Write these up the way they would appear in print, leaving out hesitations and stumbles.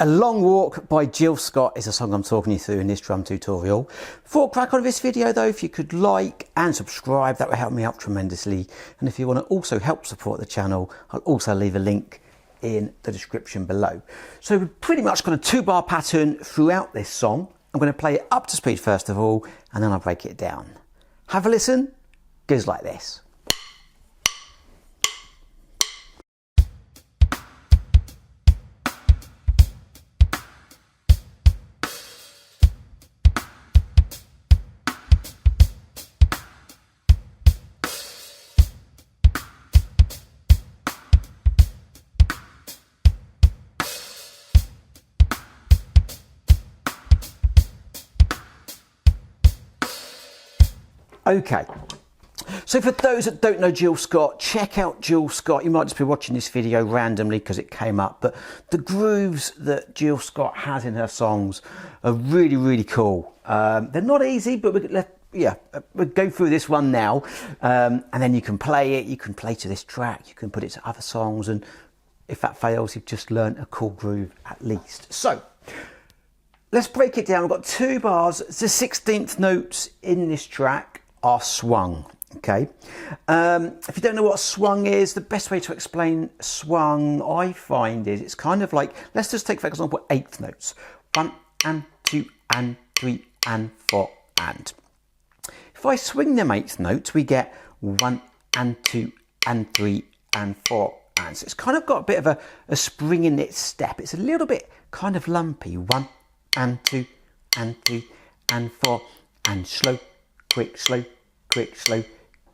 A Long Walk by Jill Scott is a song I'm talking you through in this drum tutorial. Before I crack on with this video though, if you could like and subscribe, that would help me out tremendously. And if you want to also help support the channel, I'll also leave a link in the description below. So we've pretty much got a 2-bar pattern throughout this song. I'm going to play it up to speed first of all, and then I'll break it down. Have a listen. Goes like this. Okay, so for those that don't know Jill Scott, check out Jill Scott. You might just be watching this video randomly because it came up, but the grooves that Jill Scott has in her songs are really, really cool. They're not easy, but we'll go through this one now, and then you can play it. You can play to this track, you can put it to other songs, and if that fails, you've just learnt a cool groove at least. So let's break it down. We've got 2 bars. The 16th notes in this track are swung. Okay, if you don't know what swung is, the best way to explain swung I find is it's kind of like, let's just take for example 8th notes, 1 and 2 and 3 and 4 and. If I swing them 8th notes, we get 1 and 2 and 3 and 4 and. So it's kind of got a bit of a spring in its step. It's a little bit kind of lumpy. 1 and 2 and 3 and 4 and slow, quick, slow, quick, slow,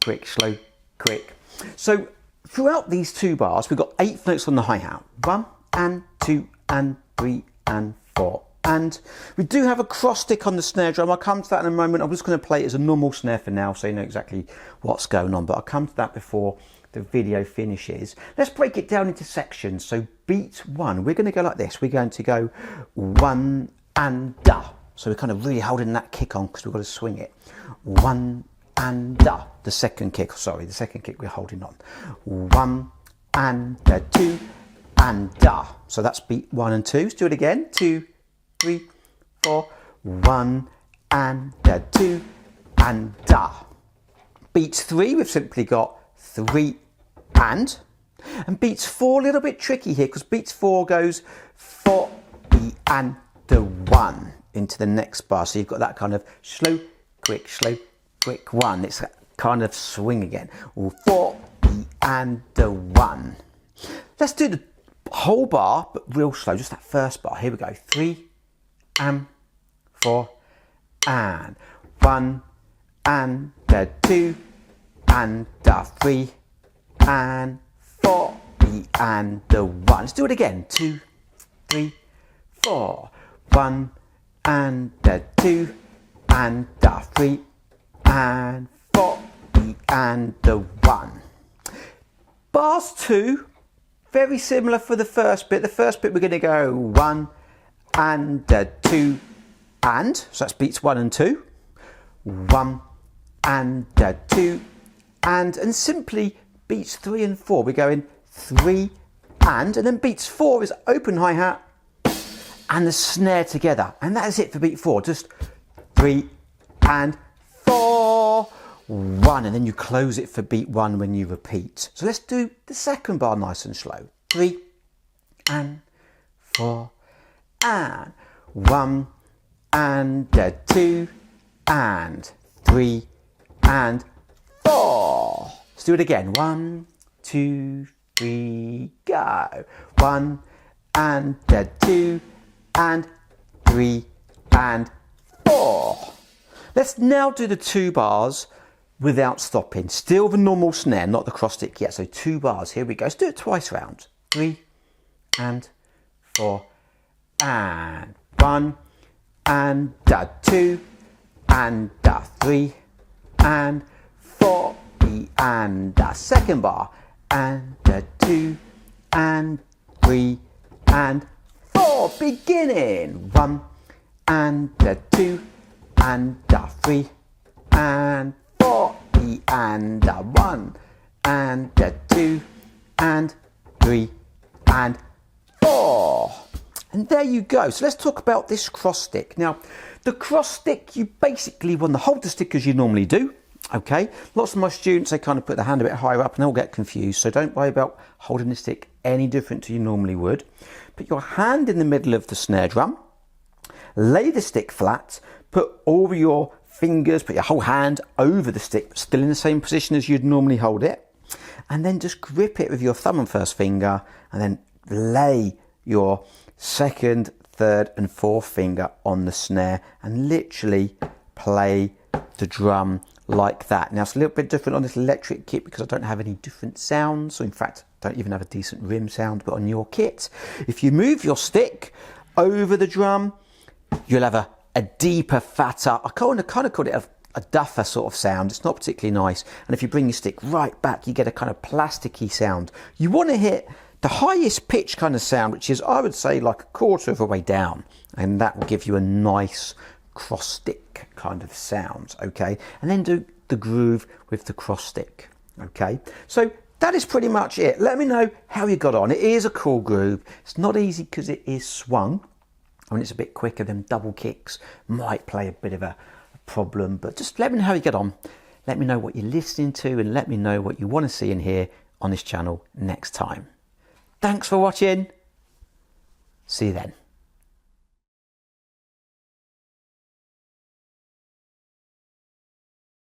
quick, slow, quick. So throughout these 2 bars, we've got 8th notes on the hi-hat. 1 and 2 and 3 and 4. And we do have a cross stick on the snare drum. I'll come to that in a moment. I'm just going to play it as a normal snare for now, so you know exactly what's going on. But I'll come to that before the video finishes. Let's break it down into sections. So beat 1, we're going to go like this. We're going to go 1 and da. So we're kind of really holding that kick on because we've got to swing it. 1 and da. The second kick we're holding on. 1 and da, 2 and da. So that's beat 1 and 2. Let's do it again. 2, 3, 4. 1 and da, 2 and da. Beat 3, we've simply got 3 and. And beats 4, a little bit tricky here because beats 4 goes 4 E and the 1 into the next bar. So you've got that kind of slow, quick, 1. It's that kind of swing again. 4 E and the 1. Let's do the whole bar, but real slow, just that first bar. Here we go. 3 and 4 and 1 and the 2 and the 3 and 4 E and the 1. Let's do it again. 2, 3, 4. 1 and the 2 and the 3 and 4 E and the 1. Bars 2, very similar for the first bit. The first bit we're going to go 1 and the 2 and, so that's beats 1 and 2. 1 and the 2 and simply beats 3 and 4. We're going 3 and then beats 4 is open hi-hat and the snare together, and that is it for beat 4. Just 3 and 4, 1, and then you close it for beat 1 when you repeat. So let's do the second bar nice and slow. 3 and 4 and 1 and 2 and 3 and 4. Let's do it again. 1, 2, 3, go. 1 and 2 and 3 and 4. Let's now do the 2 bars without stopping. Still the normal snare, not the cross stick yet. So 2 bars, here we go. Let's do it twice round. 3 and 4 and 1 and 2 and 3 and 4 E and the second bar and 2 and 3 and 4. Beginning 1 and 2 and 3 and 4 E and 1 and 2 and 3 and 4. And there you go. So let's talk about this cross stick. Now, the cross stick, you basically want to hold the stick as you normally do. Okay, lots of my students, they kind of put their hand a bit higher up and they'll get confused. So don't worry about holding the stick any different to you normally would. Put your hand in the middle of the snare drum, lay the stick flat, put all your fingers, put your whole hand over the stick, still in the same position as you'd normally hold it. And then just grip it with your thumb and first finger, and then lay your second, third and fourth finger on the snare and literally play the drum like that. Now it's a little bit different on this electric kit because I don't have any different sounds. So in fact, I don't even have a decent rim sound, but on your kit, if you move your stick over the drum, you'll have a deeper, fatter, I kind of call it a duffer sort of sound. It's not particularly nice. And if you bring your stick right back, you get a kind of plasticky sound. You want to hit the highest pitch kind of sound, which is, I would say, like a quarter of a way down. And that will give you a nice cross stick kind of sound, okay? And then do the groove with the cross stick, okay? So that is pretty much it. Let me know how you got on. It is a cool groove. It's not easy because it is swung. I mean, it's a bit quicker than double kicks. Might play a bit of a problem, but just let me know how you get on. Let me know what you're listening to and let me know what you want to see and hear on this channel next time. Thanks for watching. See you then.